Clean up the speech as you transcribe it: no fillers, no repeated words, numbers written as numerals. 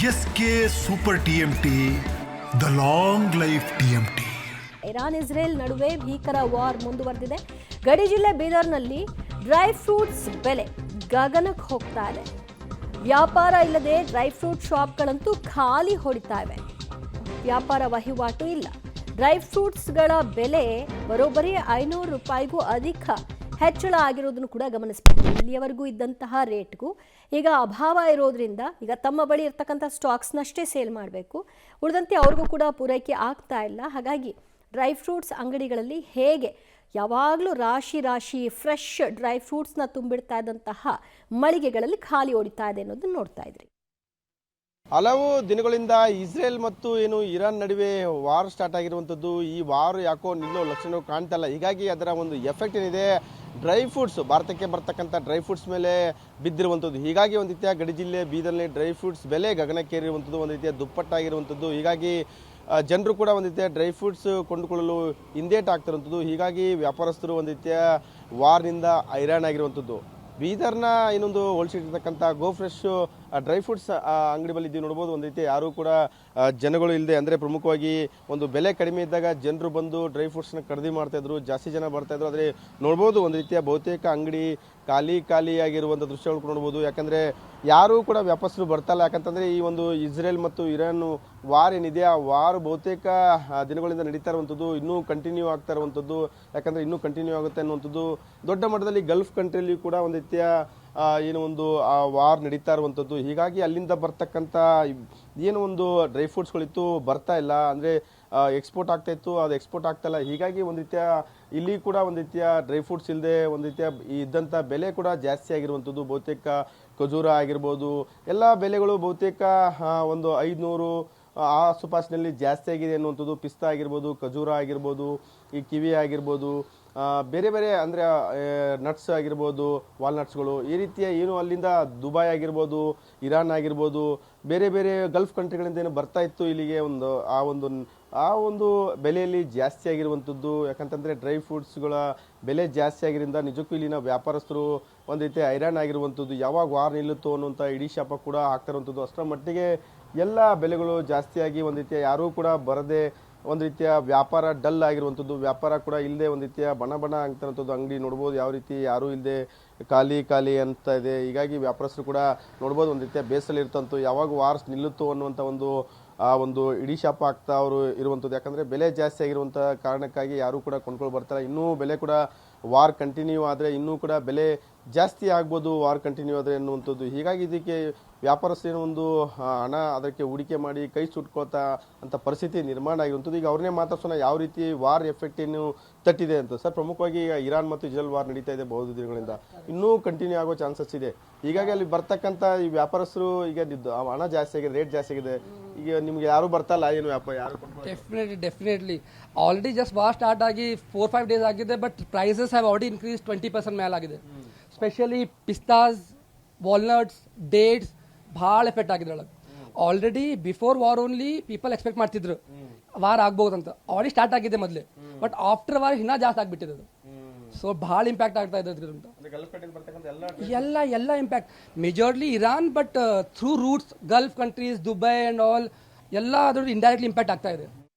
S K super TMT, the long life TMT. Iran Israel ನಡುವೆ ಭೀಕರ war ಮುಂದುವರೆದಿದೆ. ಗಡಿ ಜಿಲ್ಲೆ ಬೀದರ್ನಲ್ಲಿ ಡ್ರೈ ಫ್ರೂಟ್ಸ್ ಬೆಲೆ ಗಗನಕ್ಕೆ ಹೋಗ್ತಾ ಇದೆ. ವ್ಯಾಪಾರ ಇಲ್ಲದೆ ಡ್ರೈ ಫ್ರೂಟ್ ಶಾಪ್ಗಳಂತೂ ಖಾಲಿ ಹೊಡಿತಾ ಇವೆ. ವ್ಯಾಪಾರ ವಹಿವಾಟು ಇಲ್ಲ. ಡ್ರೈ ಫ್ರೂಟ್ಸ್ಗಳ ಬೆಲೆ ಬರೋಬ್ಬರಿ 500 ರೂಪಾಯಿಗೂ ಅಧಿಕ ಹೆಚ್ಚಳ ಆಗಿರೋದನ್ನು ಕೂಡ ಗಮನಿಸಬೇಕು. ಇಲ್ಲಿಯವರೆಗೂ ಇದ್ದಂತಹ ರೇಟ್ಗೂ ಈಗ ಅಭಾವ ಇರೋದ್ರಿಂದ ಈಗ ತಮ್ಮ ಬಳಿ ಇರ್ತಕ್ಕಂಥ ಸ್ಟಾಕ್ಸ್ನಷ್ಟೇ ಸೇಲ್ ಮಾಡಬೇಕು. ಉಳಿದಂತೆ ಅವ್ರಿಗೂ ಕೂಡ ಪೂರೈಕೆ ಆಗ್ತಾ ಇಲ್ಲ. ಹಾಗಾಗಿ ಡ್ರೈ ಫ್ರೂಟ್ಸ್ ಅಂಗಡಿಗಳಲ್ಲಿ ಹೇಗೆ ಯಾವಾಗಲೂ ರಾಶಿ ಫ್ರೆಶ್ ಡ್ರೈ ಫ್ರೂಟ್ಸ್ನ ತುಂಬಿಡ್ತಾ ಇದ್ದಂತಹ ಮಳಿಗೆಗಳಲ್ಲಿ ಖಾಲಿ ಹೊಡಿತಾ ಇದೆ ಅನ್ನೋದನ್ನ ನೋಡ್ತಾ ಇದ್ರಿ. ಹಲವು ದಿನಗಳಿಂದ ಇಸ್ರೇಲ್ ಮತ್ತು ಇರಾನ್ ನಡುವೆ ವಾರ್ ಸ್ಟಾರ್ಟ್ ಆಗಿರುವಂಥದ್ದು. ಈ ವಾರ್ ಯಾಕೋ ನಿಲ್ಲೋ ಲಕ್ಷಣಗಳು ಕಾಣ್ತಾ ಇಲ್ಲ. ಹೀಗಾಗಿ ಅದರ ಒಂದು ಎಫೆಕ್ಟ್ ಏನಿದೆ ಡ್ರೈ ಫ್ರೂಟ್ಸ್, ಭಾರತಕ್ಕೆ ಬರ್ತಕ್ಕಂಥ ಡ್ರೈ ಫ್ರೂಟ್ಸ್ ಮೇಲೆ ಬಿದ್ದಿರುವಂಥದ್ದು. ಹೀಗಾಗಿ ಒಂದು ರೀತಿಯ ಗಡಿ ಜಿಲ್ಲೆ ಬೀದರ್ನಲ್ಲಿ ಡ್ರೈ ಫ್ರೂಟ್ಸ್ ಬೆಲೆ ಗಗನಕ್ಕೇರಿರುವಂಥದ್ದು, ಒಂದು ರೀತಿಯ ದುಪ್ಪಟ್ಟಾಗಿರುವಂಥದ್ದು. ಹೀಗಾಗಿ ಜನರು ಕೂಡ ಒಂದು ರೀತಿಯ ಡ್ರೈ ಫ್ರೂಟ್ಸ್ ಕೊಂಡುಕೊಳ್ಳಲು ಹಿಂದೇಟಾಗ್ತಿರುವಂಥದ್ದು. ಹೀಗಾಗಿ ವ್ಯಾಪಾರಸ್ಥರು ಒಂದು ರೀತಿಯ ವಾರ್ನಿಂದ ಹೈರಾಣ ಆಗಿರುವಂಥದ್ದು. ಬೀದರ್ನ ಇನ್ನೊಂದು ಹೋಲ್ಸಿರ್ತಕ್ಕಂಥ ಗೋ ಫ್ರೆಶ್ ಡ್ರೈ ಫ್ರೂಟ್ಸ್ ಅಂಗಡಿ ಬಳಿ ಇದ್ದೀವಿ ನೋಡ್ಬೋದು. ಒಂದು ರೀತಿ ಯಾರೂ ಕೂಡ ಜನಗಳು ಇಲ್ಲದೆ, ಅಂದರೆ ಪ್ರಮುಖವಾಗಿ ಒಂದು ಬೆಲೆ ಕಡಿಮೆ ಇದ್ದಾಗ ಜನರು ಬಂದು ಡ್ರೈ ಫ್ರೂಟ್ಸ್ನ ಖರೀದಿ ಮಾಡ್ತಾಯಿದ್ರು, ಜಾಸ್ತಿ ಜನ ಬರ್ತಾಯಿದ್ರು. ಆದರೆ ನೋಡ್ಬೋದು ಒಂದು ರೀತಿಯ ಬಹುತೇಕ ಅಂಗಡಿ ಖಾಲಿಯಾಗಿರುವಂಥ ದೃಶ್ಯಗಳು ನೋಡ್ಬೋದು. ಯಾಕಂದರೆ ಯಾರೂ ಕೂಡ ವ್ಯಾಪಾರಸ್ಥರು ಬರ್ತಾಯಿಲ್ಲ. ಯಾಕಂತಂದರೆ ಈ ಒಂದು ಇಸ್ರೇಲ್ ಮತ್ತು ಇರಾನ್ ವಾರ್ ಏನಿದೆ, ಆ ವಾರ್ ಬಹುತೇಕ ದಿನಗಳಿಂದ ನಡೀತಾ ಇರುವಂಥದ್ದು, ಇನ್ನೂ ಕಂಟಿನ್ಯೂ ಆಗ್ತಾ ಇರುವಂಥದ್ದು. ಯಾಕಂದರೆ ಇನ್ನೂ ಕಂಟಿನ್ಯೂ ಆಗುತ್ತೆ ಅನ್ನುವಂಥದ್ದು. ದೊಡ್ಡ ಮಟ್ಟದಲ್ಲಿ ಗಲ್ಫ್ ಕಂಟ್ರಿಯಲ್ಲಿ ಕೂಡ ಒಂದು ರೀತಿಯ ಒಂದು ವಾರ್ ನಡೀತಾ ಇರುವಂಥದ್ದು. ಹೀಗಾಗಿ ಅಲ್ಲಿಂದ ಬರ್ತಕ್ಕಂಥ ಒಂದು ಡ್ರೈ ಫ್ರೂಟ್ಸ್ಗಳಿತ್ತು ಬರ್ತಾ ಇಲ್ಲ, ಅಂದರೆ ಎಕ್ಸ್ಪೋರ್ಟ್ ಆಗ್ತಾ ಇತ್ತು, ಅದು ಎಕ್ಸ್ಪೋರ್ಟ್ ಆಗ್ತಾ ಇಲ್ಲ. ಹೀಗಾಗಿ ಒಂದು ರೀತಿಯ ಇಲ್ಲಿ ಕೂಡ ಒಂದು ರೀತಿಯ ಡ್ರೈ ಫ್ರೂಟ್ಸ್ ಇಲ್ಲದೆ ಒಂದು ರೀತಿಯ ಇದ್ದಂಥ ಬೆಲೆ ಕೂಡ ಜಾಸ್ತಿ ಆಗಿರುವಂಥದ್ದು. ಬಹುತೇಕ ಖಜೂರ ಆಗಿರ್ಬೋದು, ಎಲ್ಲ ಬೆಲೆಗಳು ಬಹುತೇಕ ಒಂದು 500 ಆಸುಪಾಸಿನಲ್ಲಿ ಜಾಸ್ತಿ ಆಗಿದೆ ಅನ್ನುವಂಥದ್ದು. ಪಿಸ್ತಾ ಆಗಿರ್ಬೋದು, ಖಜೂರ ಆಗಿರ್ಬೋದು, ಈ ಕಿವಿ ಆಗಿರ್ಬೋದು, ಬೇರೆ ಬೇರೆ ಅಂದರೆ ನಟ್ಸ್ ಆಗಿರ್ಬೋದು, ವಾಲ್ನಟ್ಸ್ಗಳು, ಈ ರೀತಿಯ ಅಲ್ಲಿಂದ ದುಬೈ ಆಗಿರ್ಬೋದು, ಇರಾನ್ ಆಗಿರ್ಬೋದು, ಬೇರೆ ಬೇರೆ ಗಲ್ಫ್ ಕಂಟ್ರಿಗಳಿಂದ ಬರ್ತಾ ಇತ್ತು ಇಲ್ಲಿಗೆ. ಆ ಒಂದು ಬೆಲೆಯಲ್ಲಿ ಜಾಸ್ತಿ ಆಗಿರುವಂಥದ್ದು. ಯಾಕಂತಂದರೆ ಡ್ರೈ ಫ್ರೂಟ್ಸ್ಗಳ ಬೆಲೆ ಜಾಸ್ತಿ ಆಗಿರೋದ್ರಿಂದ ನಿಜಕ್ಕೂ ಇಲ್ಲಿನ ವ್ಯಾಪಾರಸ್ಥರು ಒಂದು ರೀತಿ ಹೈರಾಣ ಆಗಿರುವಂಥದ್ದು. ಯಾವಾಗ ವಾರ್ ನಿಲ್ಲುತ್ತೋ ಅನ್ನುವಂಥ ಇಡೀ ಶಾಪ ಕೂಡ ಆಗ್ತಿರುವಂಥದ್ದು. ಅಷ್ಟರ ಮಟ್ಟಿಗೆ ಎಲ್ಲ ಬೆಲೆಗಳು ಜಾಸ್ತಿಯಾಗಿ ಒಂದು ರೀತಿಯ ಯಾರೂ ಕೂಡ ಬರದೆ ಒಂದು ರೀತಿಯ ವ್ಯಾಪಾರ ಡಲ್ ಆಗಿರುವಂಥದ್ದು. ವ್ಯಾಪಾರ ಕೂಡ ಇಲ್ಲದೆ ಒಂದು ರೀತಿಯ ಬಣ ಆಗ್ತಿರೋಂಥದ್ದು. ಅಂಗಡಿ ನೋಡ್ಬೋದು ಯಾವ ರೀತಿ ಯಾರೂ ಇಲ್ಲದೆ ಖಾಲಿ ಅಂತ ಇದೆ. ಹೀಗಾಗಿ ವ್ಯಾಪಾರಸ್ಥರು ಕೂಡ ನೋಡ್ಬೋದು ಒಂದು ರೀತಿಯ ಬೇಸಲ್ಲಿ ಇರ್ತಂತು, ಯಾವಾಗ ವಾರ್ಸ್ ನಿಲ್ಲುತ್ತೋ ಅನ್ನುವಂಥ ಒಂದು ಇಡೀ ಶಾಪ ಆಗ್ತಾ ಅವರು ಇರುವಂಥದ್ದು. ಯಾಕಂದರೆ ಬೆಲೆ ಜಾಸ್ತಿ ಆಗಿರುವಂಥ ಕಾರಣಕ್ಕಾಗಿ ಯಾರೂ ಕೂಡ ಕೊಂಡ್ಕೊಂಡು ಬರ್ತಾರೆ. ಇನ್ನೂ ಬೆಲೆ ಕೂಡ ವಾರ್ ಕಂಟಿನ್ಯೂ ಆದರೆ ಇನ್ನೂ ಕೂಡ ಬೆಲೆ ಜಾಸ್ತಿ ಆಗ್ಬೋದು ವಾರ್ ಕಂಟಿನ್ಯೂ ಆದರೆ ಅನ್ನುವಂಥದ್ದು. ಹೀಗಾಗಿ ಇದಕ್ಕೆ ವ್ಯಾಪಾರಸ್ಥರು ಒಂದು ಹಣ ಅದಕ್ಕೆ ಹೂಡಿಕೆ ಮಾಡಿ ಕೈ ಸುಟ್ಕೊಳ್ತಾ ಅಂತ ಪರಿಸ್ಥಿತಿ ನಿರ್ಮಾಣ ಆಗಿರುವಂಥದ್ದು. ಈಗ ಅವ್ರನ್ನೇ ಮಾತಾಡ್ಸೋಣ ಯಾವ ರೀತಿ ವಾರ್ ಎಫೆಕ್ಟ್ ಏನು ತಟ್ಟಿದೆ ಅಂತ. ಸರ್, ಪ್ರಮುಖವಾಗಿ ಈಗ ಇರಾನ್ ಮತ್ತು ಇಸ್ರೇಲ್ ವಾರ್ ನಡೀತಾ ಇದೆ ಬಹು ದಿನಗಳಿಂದ, ಇನ್ನೂ ಕಂಟಿನ್ಯೂ ಆಗೋ ಚಾನ್ಸಸ್ ಇದೆ. ಹೀಗಾಗಿ ಅಲ್ಲಿ ಬರ್ತಕ್ಕಂಥ ಈ ವ್ಯಾಪಾರಸ್ಥರು ಈಗ ಹಣ ಜಾಸ್ತಿ ಆಗಿದೆ, ರೇಟ್ ಜಾಸ್ತಿ ಆಗಿದೆ. ಈಗ ನಿಮ್ಗೆ ಯಾರು ಬರ್ತಾಯಿಲ್ಲ ಯಾರು? Definitely already just war start ಆಗಿ 4-5 ಡೇಸ್ ಆಗಿದೆ. But prices have already increase 20% ಮೇಲಾಗಿದೆ. ಸ್ಪೆಷಲಿ ಪಿಸ್ತಾಸ್, ವಾಲ್ನಟ್ಸ್, ಡೇಟ್ಸ್ ಭಾಳ ಎಫೆಕ್ಟ್ ಆಗಿದೆ ಒಳಗೆ. Already before war only people expect ಮಾಡ್ತಿದ್ರು ವಾರ್ ಆಗ್ಬೋದು ಅಂತ. ಆಲ್ರೆಡಿ ಸ್ಟಾರ್ಟ್ ಆಗಿದೆ ಮೊದಲೇ, ಬಟ್ ಆಫ್ಟರ್ ವಾರ್ ಇನ್ನೂ ಜಾಸ್ತಿ ಆಗ್ಬಿಟ್ಟಿದೆ ಅದು. ಸೊ ಭಾಳ ಇಂಪ್ಯಾಕ್ಟ್ ಆಗ್ತಾ ಇದೆ ಅಂತ ಎಲ್ಲ impact majorly Iran, but through roots Gulf countries, Dubai and all ಎಲ್ಲ ಅದ್ರದ್ದು ಇಂಡೈರೆಕ್ಟ್ಲಿ ಇಂಪ್ಯಾಕ್ಟ್ ಆಗ್ತಾ ಇದೆ.